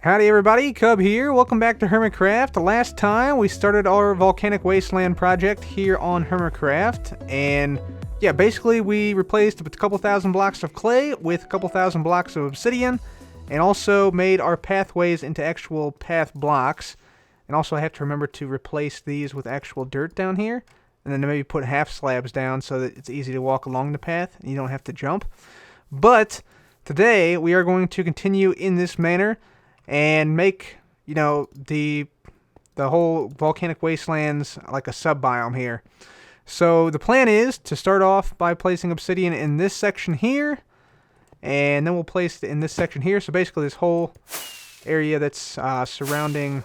Howdy everybody, Cub here. Welcome back to Hermitcraft. The last time we started our Volcanic Wasteland project here on Hermitcraft, and yeah, basically we replaced a couple thousand blocks of clay with a couple thousand blocks of obsidian, and also made our pathways into actual path blocks. And also I have to remember to replace these with actual dirt down here, and then maybe put half slabs down so that it's easy to walk along the path and you don't have to jump. But today we are going to continue in this manner and make, the whole volcanic wastelands like a sub-biome here. So the plan is to start off by placing obsidian in this section here, and then we'll place it in this section here. So basically this whole area that's surrounded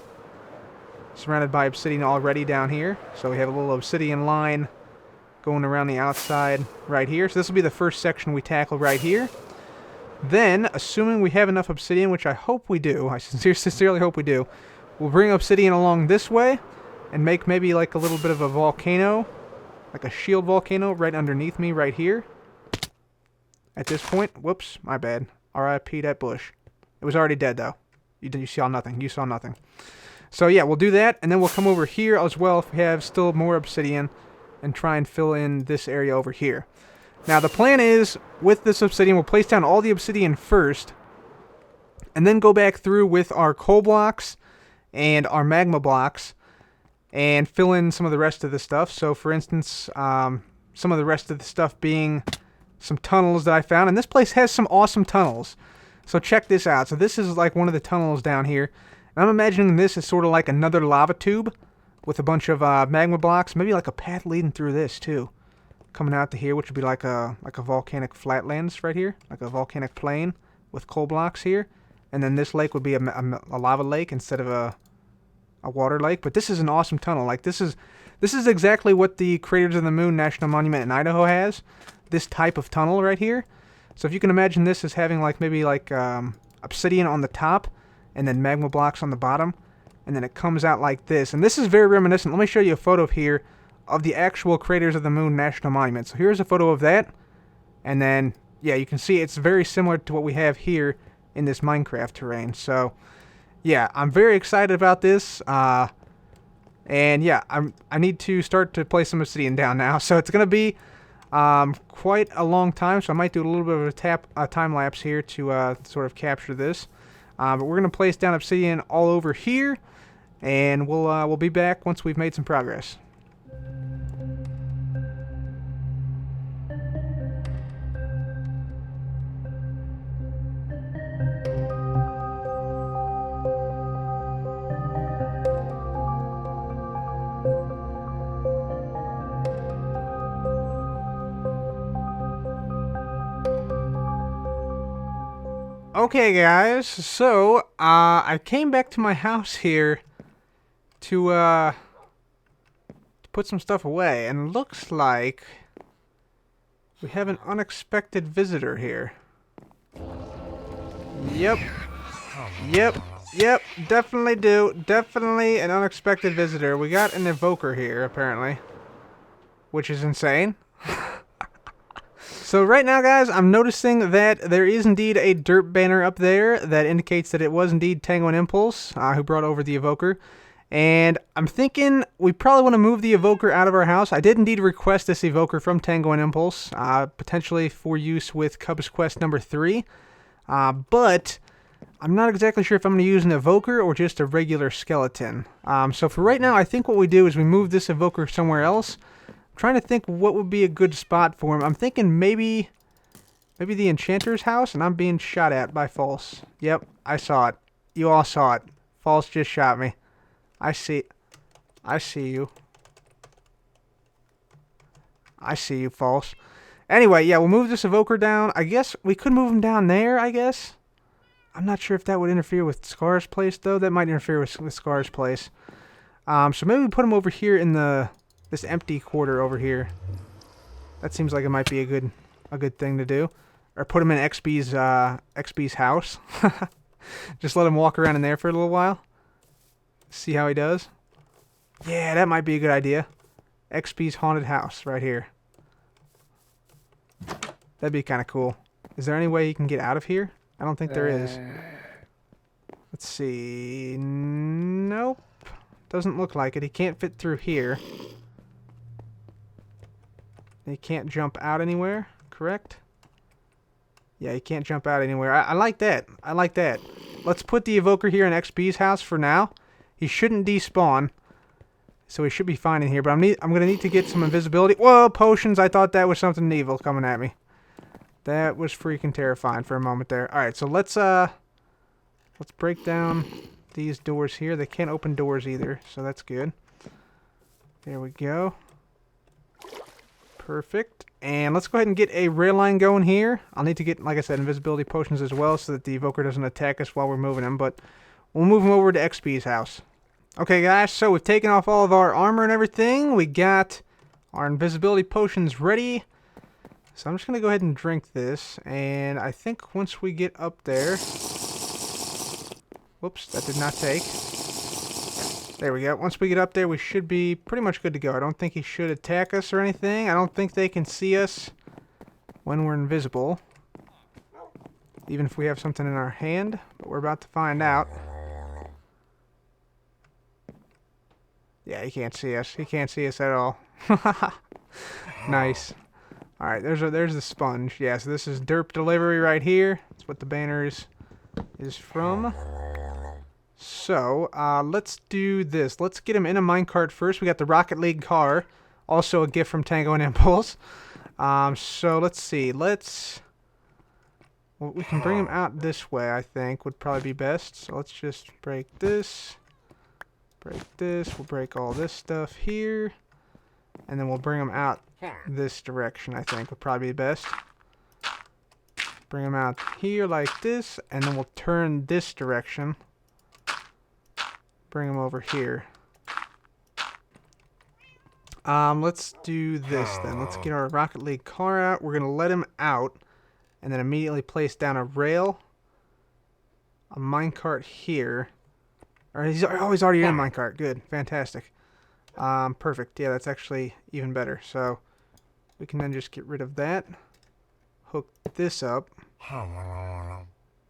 by obsidian already down here. So we have a little obsidian line going around the outside right here. So this will be the first section we tackle right here. Then, assuming we have enough obsidian, which I hope we do, I sincerely hope we do, we'll bring obsidian along this way and make maybe like a little bit of a volcano, like a shield volcano right underneath me right here. At this point, whoops, my bad. R.I.P. that bush. It was already dead though. You saw nothing. You saw nothing. So yeah, we'll do that, and then we'll come over here as well if we have still more obsidian and try and fill in this area over here. Now the plan is, with this obsidian, we'll place down all the obsidian first, and then go back through with our coal blocks and our magma blocks, and fill in some of the rest of the stuff. So for instance, some of the rest of the stuff being some tunnels that I found, and this place has some awesome tunnels. So check this out. So this is like one of the tunnels down here, and I'm imagining this is sort of like another lava tube with a bunch of magma blocks, maybe like a path leading through this too, coming out to here, which would be like a volcanic flatlands right here, like a volcanic plain with coal blocks here, and then this lake would be a lava lake instead of a water lake. But this is an awesome tunnel. Like this is exactly what the Craters of the Moon National Monument in Idaho has. This type of tunnel right here. So if you can imagine this as having like maybe like obsidian on the top, and then magma blocks on the bottom, and then it comes out like this. And this is very reminiscent. Let me show you a photo here of the actual Craters of the Moon National Monument. So here's a photo of that, and then yeah, you can see it's very similar to what we have here in this Minecraft terrain. So yeah, I'm very excited about this, and yeah, I need to start to place some obsidian down now. So it's gonna be quite a long time, so I might do a little bit of a time lapse here to sort of capture this. But we're gonna place down obsidian all over here, and we'll be back once we've made some progress. Okay guys, so I came back to my house here to put some stuff away, and looks like we have an unexpected visitor here. Yep, definitely do. Definitely an unexpected visitor. We got an Evoker here, apparently, which is insane. So right now, guys, I'm noticing that there is indeed a dirt banner up there that indicates that it was indeed Tango and Impulse who brought over the Evoker. And I'm thinking we probably want to move the Evoker out of our house. I did indeed request this Evoker from Tango and Impulse, potentially for use with Cub's Quest number 3. But I'm not exactly sure if I'm going to use an Evoker or just a regular skeleton. So for right now, I think what we do is we move this Evoker somewhere else. Trying to think what would be a good spot for him. I'm thinking maybe the Enchanter's house, and I'm being shot at by False. Yep, I saw it. You all saw it. False just shot me. I see you. I see you, False. Anyway, yeah, we'll move this Evoker down. I guess we could move him down there, I guess. I'm not sure if that would interfere with Scar's place, though. That might interfere with Scar's place. So maybe we put him over here in this empty quarter over here. That seems like it might be a good thing to do. Or put him in XB's house. Just let him walk around in there for a little while. See how he does. Yeah, that might be a good idea. XB's haunted house right here. That'd be kind of cool. Is there any way he can get out of here? I don't think there is. Let's see. Nope. Doesn't look like it. He can't fit through here. He can't jump out anywhere, correct? Yeah, he can't jump out anywhere. I like that. I like that. Let's put the Evoker here in XB's house for now. He shouldn't despawn. So he should be fine in here. But I'm going to need to get some invisibility. Whoa, potions. I thought that was something evil coming at me. That was freaking terrifying for a moment there. Alright, so let's break down these doors here. They can't open doors either, so that's good. There we go. Perfect. And let's go ahead and get a rail line going here. I'll need to get, like I said, invisibility potions as well so that the Evoker doesn't attack us while we're moving him. But we'll move him over to XP's house. Okay, guys, so we've taken off all of our armor and everything. We got our invisibility potions ready. So I'm just going to go ahead and drink this. And I think once we get up there... Whoops, that did not take. There we go. Once we get up there, we should be pretty much good to go. I don't think he should attack us or anything. I don't think they can see us when we're invisible. Even if we have something in our hand. But we're about to find out. Yeah, he can't see us. He can't see us at all. Nice. Alright, there's the sponge. Yeah, so this is derp delivery right here. That's what the banner is from. So, let's do this. Let's get him in a minecart first. We got the Rocket League car. Also a gift from Tango and Impulse. So, let's see. Well, we can bring him out this way, I think, would probably be best. So, let's just break this. Break this. We'll break all this stuff here. And then we'll bring him out this direction, I think, would probably be best. Bring him out here like this. And then we'll turn this direction. Bring him over here. Let's do this then. Let's get our Rocket League car out. We're going to let him out. And then immediately place down a rail. A minecart here. He's already in a minecart. Good. Fantastic. Perfect. Yeah, that's actually even better. So, we can then just get rid of that. Hook this up.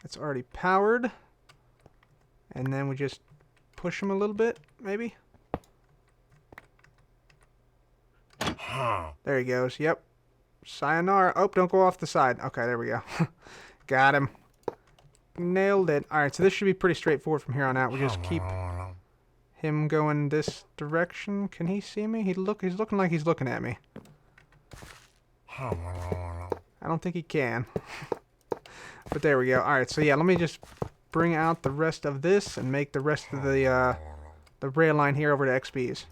It's already powered. And then we just push him a little bit, maybe. There he goes. Yep. Sayonara. Oh, don't go off the side. Okay, there we go. Got him. Nailed it. Alright, so this should be pretty straightforward from here on out. We just keep him going this direction. Can he see me? He's looking like he's looking at me. I don't think he can. But there we go. Alright, so yeah, let me just bring out the rest of this and make the rest of the rail line here over to XP's.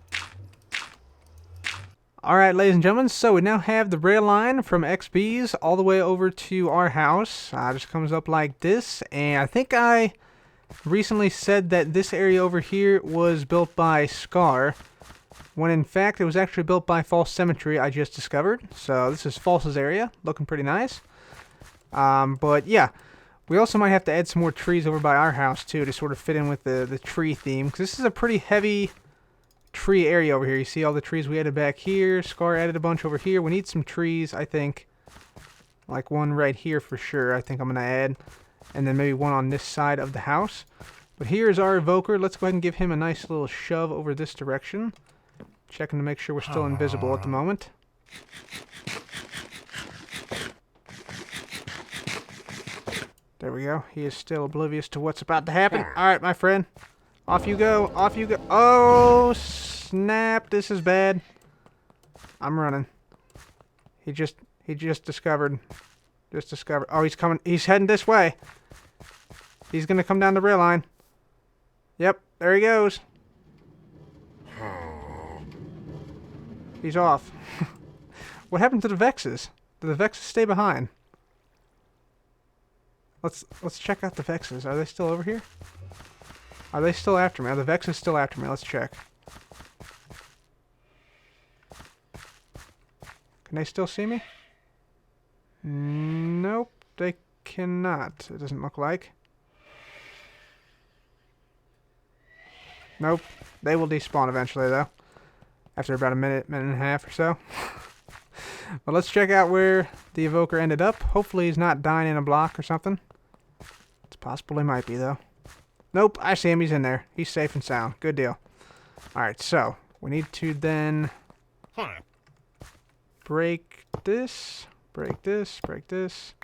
Alright, ladies and gentlemen, so we now have the rail line from XP's all the way over to our house. Just comes up like this, and I think I recently said that this area over here was built by Scar, when in fact it was actually built by False Cemetery, I just discovered. So this is False's area, looking pretty nice. But yeah, we also might have to add some more trees over by our house too to sort of fit in with the tree theme, because this is a pretty heavy tree area over here. You see all the trees we added back here. Scar added a bunch over here. We need some trees, I think. Like one right here for sure, I think I'm going to add. And then maybe one on this side of the house. But here's our Evoker. Let's go ahead and give him a nice little shove over this direction. Checking to make sure we're still invisible at the moment. There we go. He is still oblivious to what's about to happen. Alright, my friend. Off you go. Off you go. Oh, snap. This is bad. I'm running. He just discovered. Oh, he's coming. He's heading this way. He's going to come down the rail line. Yep. There he goes. He's off. What happened to the Vexes? Did the Vexes stay behind? Let's check out the Vexes. Are they still over here? Are they still after me? Are the Vexes still after me? Let's check. Can they still see me? Nope, they cannot. It doesn't look like. Nope. They will despawn eventually, though. After about a minute and a half or so. But let's check out where the Evoker ended up. Hopefully he's not dying in a block or something. It's possible he might be, though. Nope, I see him. He's in there. He's safe and sound. Good deal. Alright, so we need to then break this, break this, break this.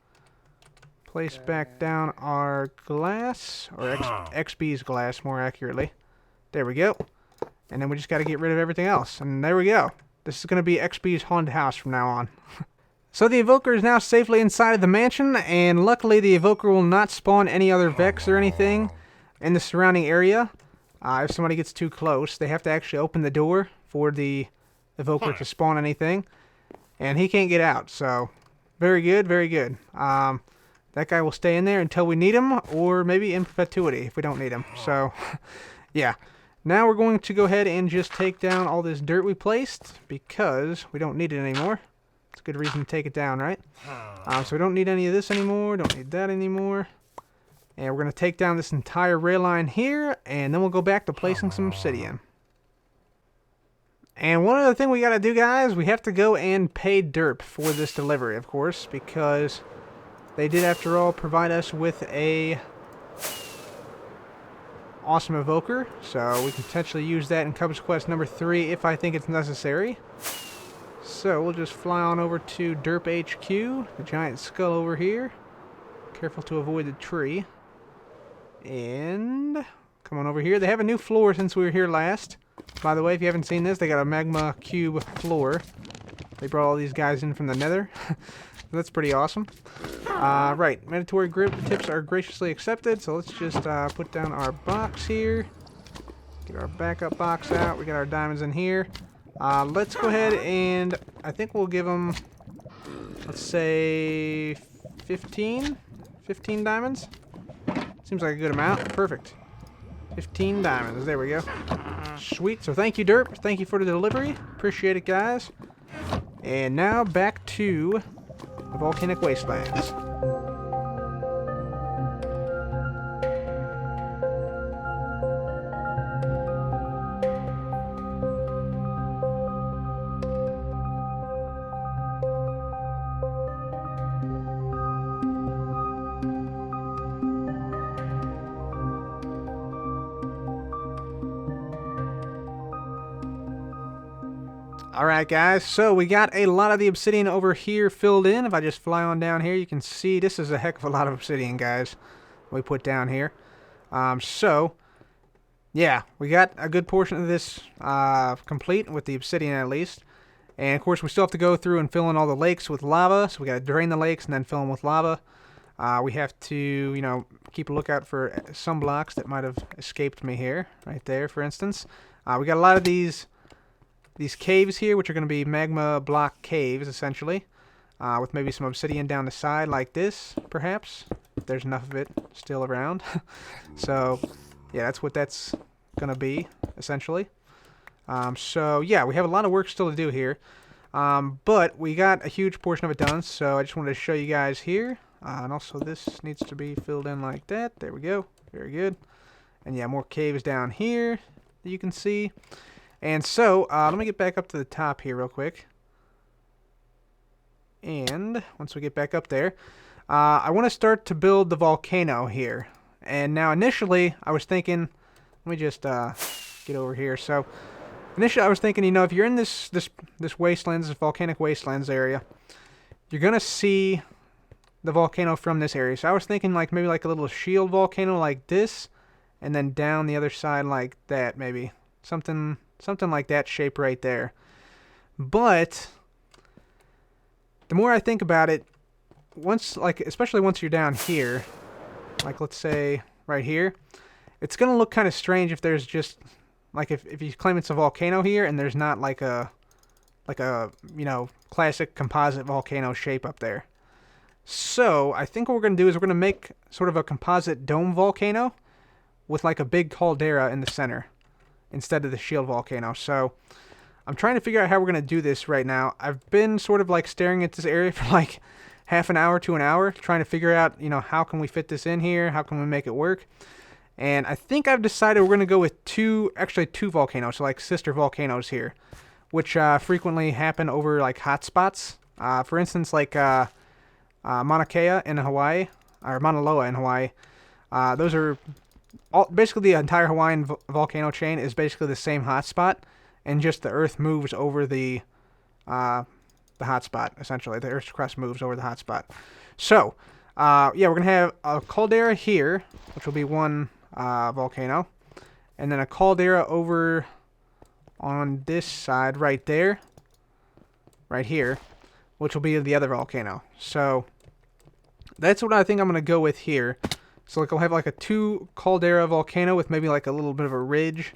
Place back down our glass, or XB's glass more accurately. There we go. And then we just got to get rid of everything else. And there we go. This is going to be XB's haunted house from now on. So the Evoker is now safely inside of the mansion, and luckily the Evoker will not spawn any other Vex or anything in the surrounding area. If somebody gets too close, they have to actually open the door for the Evoker to spawn anything. And he can't get out, so very good, very good. That guy will stay in there until we need him, or maybe in perpetuity if we don't need him. So, yeah. Now we're going to go ahead and just take down all this dirt we placed, because we don't need it anymore. It's a good reason to take it down, right? So we don't need any of this anymore, don't need that anymore. And we're going to take down this entire rail line here, and then we'll go back to placing some obsidian. And one other thing we got to do, guys, we have to go and pay Derp for this delivery, of course, because they did, after all, provide us with a awesome Evoker, so we can potentially use that in Cubs Quest number 3 if I think it's necessary. So we'll just fly on over to Derp HQ, the giant skull over here. Careful to avoid the tree. And come on over here. They have a new floor since we were here last. By the way, if you haven't seen this, they got a magma cube floor. They brought all these guys in from the nether. That's pretty awesome. Right, mandatory grip tips are graciously accepted, so let's just put down our box here. Get our backup box out. We got our diamonds in here. Let's go ahead and I think we'll give them, let's say, 15 diamonds. Seems like a good amount. Perfect. 15 diamonds. There we go. Sweet. So thank you, Derp. Thank you for the delivery. Appreciate it, guys. And now back to the Volcanic Wastelands. Alright guys, so we got a lot of the obsidian over here filled in. If I just fly on down here, you can see this is a heck of a lot of obsidian, guys, we put down here. So, yeah, we got a good portion of this complete, with the obsidian at least. And of course, we still have to go through and fill in all the lakes with lava, so we got to drain the lakes and then fill them with lava. We have to, you know, keep a lookout for some blocks that might have escaped me here, right there, for instance. We got a lot of these caves here, which are going to be magma block caves, essentially, with maybe some obsidian down the side like this, perhaps. There's enough of it still around. So, yeah, that's what that's going to be, essentially. So, yeah, we have a lot of work still to do here. But we got a huge portion of it done, so I just wanted to show you guys here. And also this needs to be filled in like that. There we go. Very good. And, yeah, more caves down here that you can see. And so, let me get back up to the top here real quick. And once we get back up there, I want to start to build the volcano here. And now initially, I was thinking, let me just get over here. So, initially I was thinking, you know, if you're in this wastelands, this volcanic wastelands area, you're going to see the volcano from this area. So I was thinking like maybe like a little shield volcano like this, and then down the other side like that, maybe. Something like that shape right there. But the more I think about it, especially once you're down here, like let's say right here, it's gonna look kind of strange if there's just like if you claim it's a volcano here and there's not like a you know, classic composite volcano shape up there. So I think what we're gonna do is we're gonna make sort of a composite dome volcano with like a big caldera in the center, instead of the shield volcano. So I'm trying to figure out how we're going to do this right now. I've been sort of like staring at this area for like half an hour to an hour, trying to figure out, you know, how can we fit this in here? How can we make it work? And I think I've decided we're going to go with two volcanoes, so like sister volcanoes here, which frequently happen over like hot spots. For instance, like Mauna Kea in Hawaii, or Mauna Loa in Hawaii. Those are basically the entire Hawaiian volcano chain is basically the same hotspot, and just the Earth moves over the hotspot, essentially. The Earth's crust moves over the hotspot. So, yeah, we're going to have a caldera here, which will be one volcano, and then a caldera over on this side right there, right here, which will be the other volcano. So, that's what I think I'm going to go with here. So, like, I'll have like a 2 caldera volcano with maybe like a little bit of a ridge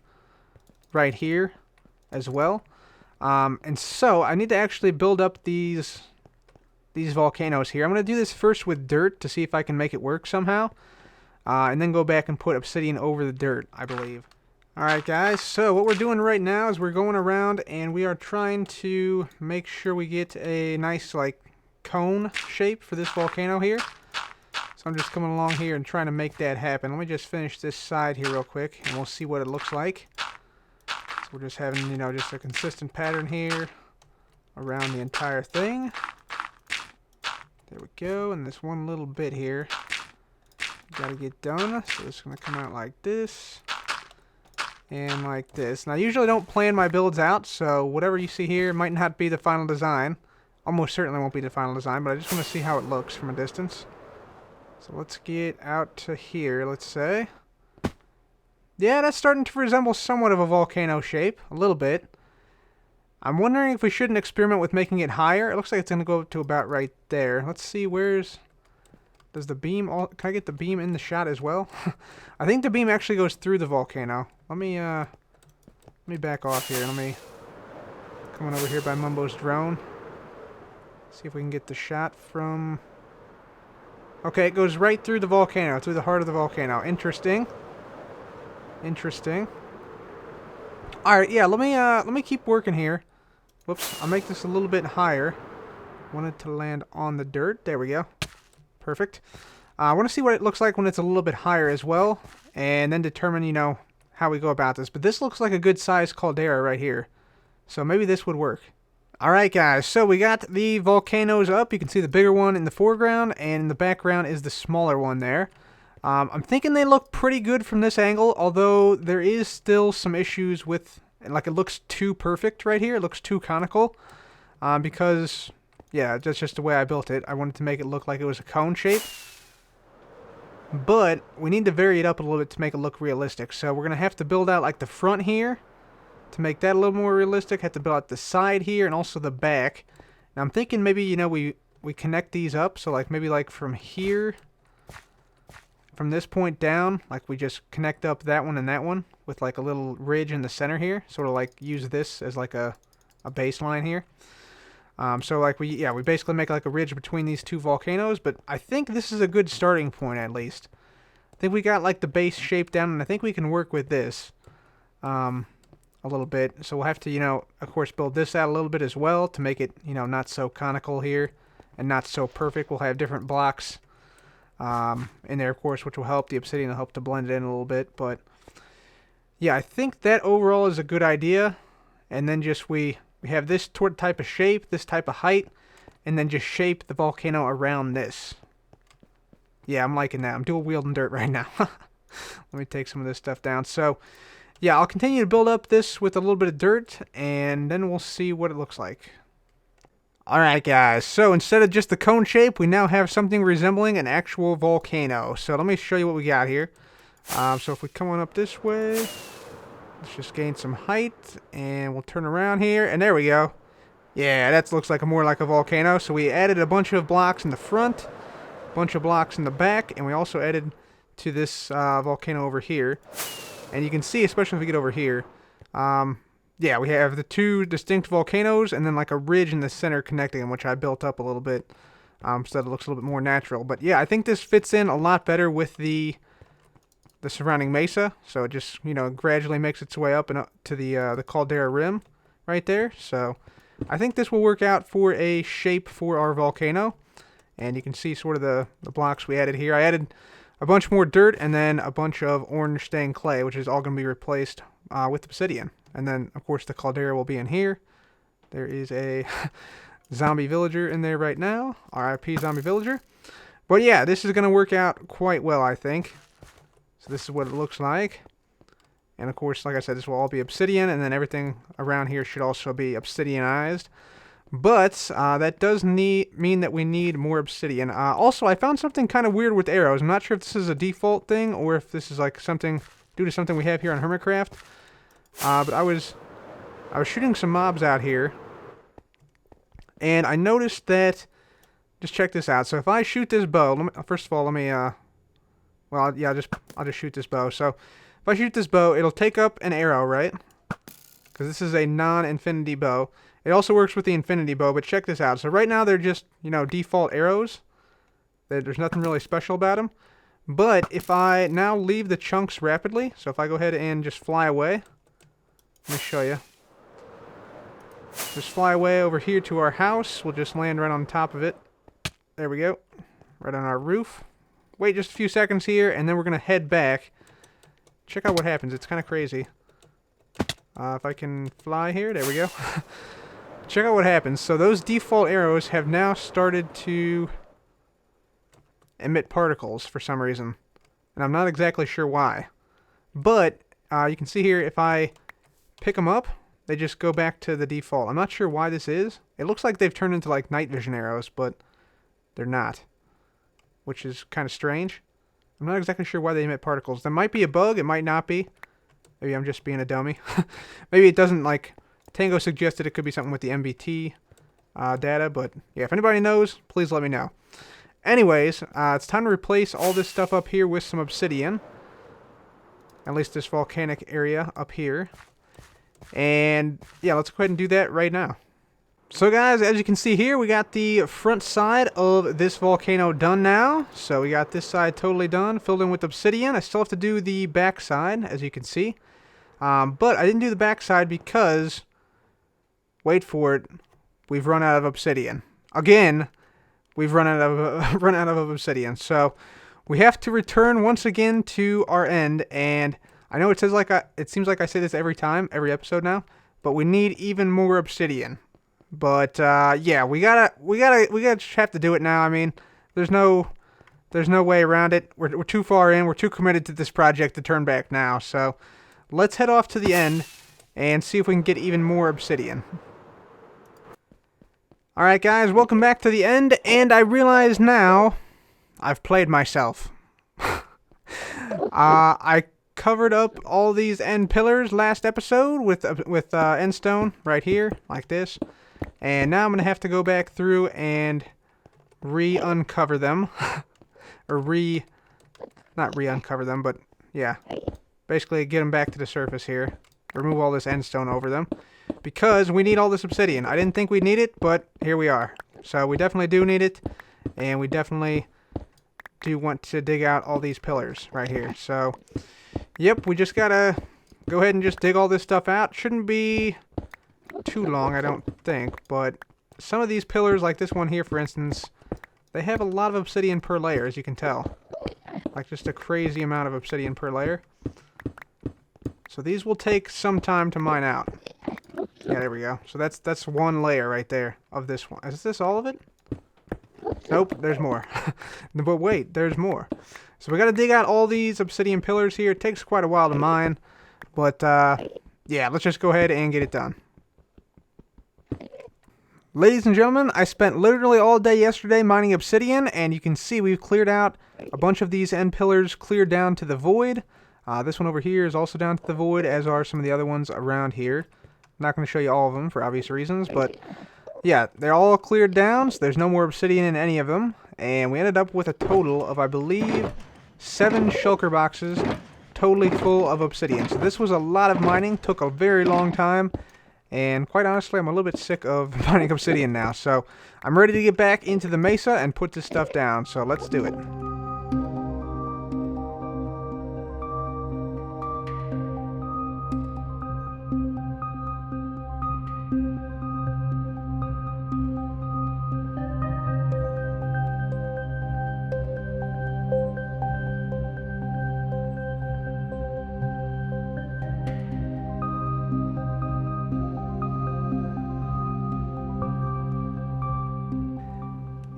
right here as well. And so, I need to actually build up these volcanoes here. I'm going to do this first with dirt to see if I can make it work somehow. And then go back and put obsidian over the dirt, I believe. Alright guys, so what we're doing right now is we're going around and we are trying to make sure we get a nice like cone shape for this volcano here. So I'm just coming along here and trying to make that happen. Let me just finish this side here real quick and we'll see what it looks like. So we're just having, you know, just a consistent pattern here around the entire thing. There we go, and this one little bit here gotta get done. So it's gonna come out like this and like this. Now I usually don't plan my builds out, so whatever you see here might not be the final design. Almost certainly won't be the final design, but I just want to see how it looks from a distance. So let's get out to here, let's say. Yeah, that's starting to resemble somewhat of a volcano shape, a little bit. I'm wondering if we shouldn't experiment with making it higher. It looks like it's going to go up to about right there. Let's see, does the beam, can I get the beam in the shot as well? I think the beam actually goes through the volcano. Let me back off here. Let me come on over here by Mumbo's drone. See if we can get the shot from... Okay, it goes right through the volcano, through the heart of the volcano. Interesting. Interesting. Alright, yeah, let me keep working here. Whoops, I'll make this a little bit higher. Want it to land on the dirt. There we go. Perfect. I want to see what it looks like when it's a little bit higher as well, and then determine, you know, how we go about this. But this looks like a good size caldera right here, so maybe this would work. Alright guys, so we got the volcanoes up. You can see the bigger one in the foreground, and in the background is the smaller one there. I'm thinking they look pretty good from this angle, although there is still some issues with, like, it looks too perfect right here. It looks too conical, because... yeah, that's just the way I built it. I wanted to make it look like it was a cone shape. But we need to vary it up a little bit to make it look realistic. So we're going to have to build out like the front here to make that a little more realistic. Have to build out the side here and also the back. Now I'm thinking maybe, you know, we connect these up. So like maybe like from here, from this point down, like we just connect up that one and that one with like a little ridge in the center here. Sort of like use this as like a baseline here. So like we basically make like a ridge between these two volcanoes, but I think this is a good starting point at least. I think we got like the base shape down, and I think we can work with this a little bit. So we'll have to, you know, of course build this out a little bit as well to make it, you know, not so conical here and not so perfect. We'll have different blocks in there, of course, which will help. The obsidian will help to blend it in a little bit, but yeah, I think that overall is a good idea. And then just we have this type of shape, this type of height, and then just shape the volcano around this. Yeah, I'm liking that. I'm dual wielding dirt right now. Let me take some of this stuff down. So, yeah, I'll continue to build up this with a little bit of dirt, and then we'll see what it looks like. Alright guys, so instead of just the cone shape, we now have something resembling an actual volcano. So let me show you what we got here. So if we come on up this way... let's just gain some height, and we'll turn around here, and there we go. Yeah, that looks like more like a volcano. So we added a bunch of blocks in the front, a bunch of blocks in the back, and we also added to this volcano over here. And you can see, especially if we get over here, yeah, we have the two distinct volcanoes, and then like a ridge in the center connecting them, which I built up a little bit, so that it looks a little bit more natural. But yeah, I think this fits in a lot better with the surrounding mesa, so it just, you know, gradually makes its way up and up to the caldera rim right there. So I think this will work out for a shape for our volcano, and you can see sort of the blocks we added here. I added a bunch more dirt and then a bunch of orange stained clay, which is all going to be replaced with obsidian. And then of course the caldera will be in here. There is a zombie villager in there right now. RIP zombie villager. But yeah, this is going to work out quite well, I think. So this is what it looks like. And of course, like I said, this will all be obsidian, and then everything around here should also be obsidianized. But that does mean that we need more obsidian. Also, I found something kind of weird with arrows. I'm not sure if this is a default thing or if this is like something due to something we have here on Hermitcraft. But I was shooting some mobs out here, and I noticed that. Just check this out. So if I shoot this bow, first of all, let me. Well, yeah, I'll just shoot this bow. So if I shoot this bow, it'll take up an arrow, right? Because this is a non-infinity bow. It also works with the infinity bow, but check this out. So right now they're just, default arrows. There's nothing really special about them. But if I now leave the chunks rapidly, so if I go ahead and just fly away, let me show you. Just fly away over here to our house. We'll just land right on top of it. There we go. Right on our roof. Wait just a few seconds here, and then we're going to head back. Check out what happens. It's kind of crazy. If I can fly here, there we go. Check out what happens. So those default arrows have now started to emit particles for some reason. And I'm not exactly sure why. But you can see here, if I pick them up, they just go back to the default. I'm not sure why this is. It looks like they've turned into like night vision arrows, but they're not. Which is kind of strange. I'm not exactly sure why they emit particles. There might be a bug, it might not be. Maybe I'm just being a dummy. Maybe it doesn't, like, Tango suggested it could be something with the MBT data, but yeah, if anybody knows, please let me know. Anyways, it's time to replace all this stuff up here with some obsidian. At least this volcanic area up here. And yeah, let's go ahead and do that right now. So guys, as you can see here, we got the front side of this volcano done now. So we got this side totally done, filled in with obsidian. I still have to do the back side, as you can see. But I didn't do the back side because, wait for it, we've run out of obsidian. Again, we've run out of obsidian. So we have to return once again to our end. And I know it says it seems like I say this every time, every episode now, but we need even more obsidian. But yeah, we gotta have to do it now. I mean, there's no way around it. We're too far in. We're too committed to this project to turn back now. So let's head off to the end and see if we can get even more obsidian. All right, guys, welcome back to the end. And I realize now I've played myself. I covered up all these end pillars last episode with end stone right here, like this. And now I'm going to have to go back through and re-uncover them. Or not re-uncover them, but yeah. Basically get them back to the surface here. Remove all this end stone over them. Because we need all this obsidian. I didn't think we'd need it, but here we are. So we definitely do need it. And we definitely do want to dig out all these pillars right here. So, yep, we just got to go ahead and just dig all this stuff out. Shouldn't be too long, I don't think, but some of these pillars, like this one here, for instance, they have a lot of obsidian per layer, as you can tell. Like, just a crazy amount of obsidian per layer. So these will take some time to mine out. Yeah, there we go. So that's one layer right there of this one. Is this all of it? Nope, there's more. But wait, there's more. So we got to dig out all these obsidian pillars here. It takes quite a while to mine, but yeah, let's just go ahead and get it done. Ladies and gentlemen, I spent literally all day yesterday mining obsidian, and you can see we've cleared out a bunch of these end pillars, cleared down to the void. This one over here is also down to the void, as are some of the other ones around here. I'm not going to show you all of them for obvious reasons, but yeah, they're all cleared down, so there's no more obsidian in any of them. And we ended up with a total of, I believe, 7 shulker boxes totally full of obsidian. So this was a lot of mining, took a very long time. And quite honestly, I'm a little bit sick of mining obsidian now. So I'm ready to get back into the mesa and put this stuff down. So let's do it.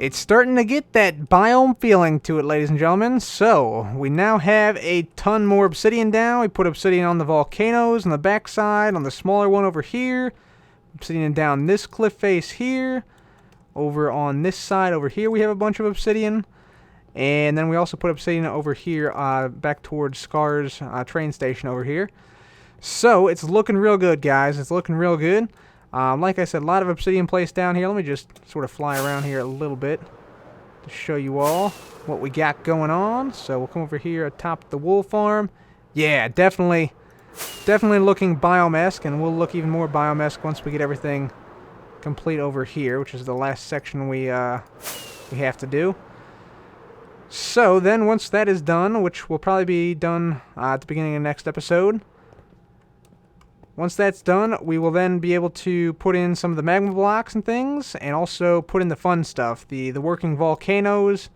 It's starting to get that biome feeling to it, ladies and gentlemen. So, we now have a ton more obsidian down. We put obsidian on the volcanoes on the backside, on the smaller one over here. Obsidian down this cliff face here. Over on this side over here we have a bunch of obsidian. And then we also put obsidian over here back towards Scar's train station over here. So, it's looking real good, guys. It's looking real good. Like I said, a lot of obsidian placed down here. Let me just sort of fly around here a little bit to show you all what we got going on. So we'll come over here atop the wool farm. Yeah, definitely looking biome-esque, and we'll look even more biome-esque once we get everything complete over here, which is the last section we have to do. So then once that is done, which will probably be done at the beginning of the next episode, once that's done, we will then be able to put in some of the magma blocks and things, and also put in the fun stuff, the working volcanoes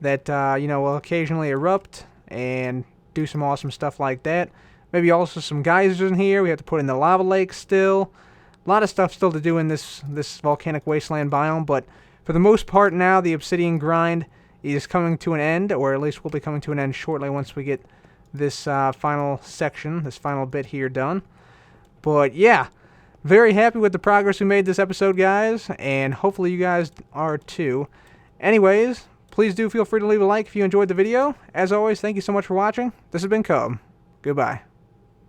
that will occasionally erupt and do some awesome stuff like that. Maybe also some geysers in here. We have to put in the lava lake still. A lot of stuff still to do in this volcanic wasteland biome, but for the most part now, the obsidian grind is coming to an end, or at least will be coming to an end shortly once we get this final section, this final bit here done. But yeah, very happy with the progress we made this episode, guys, and hopefully you guys are too. Anyways, please do feel free to leave a like if you enjoyed the video. As always, thank you so much for watching. This has been Cub. Goodbye.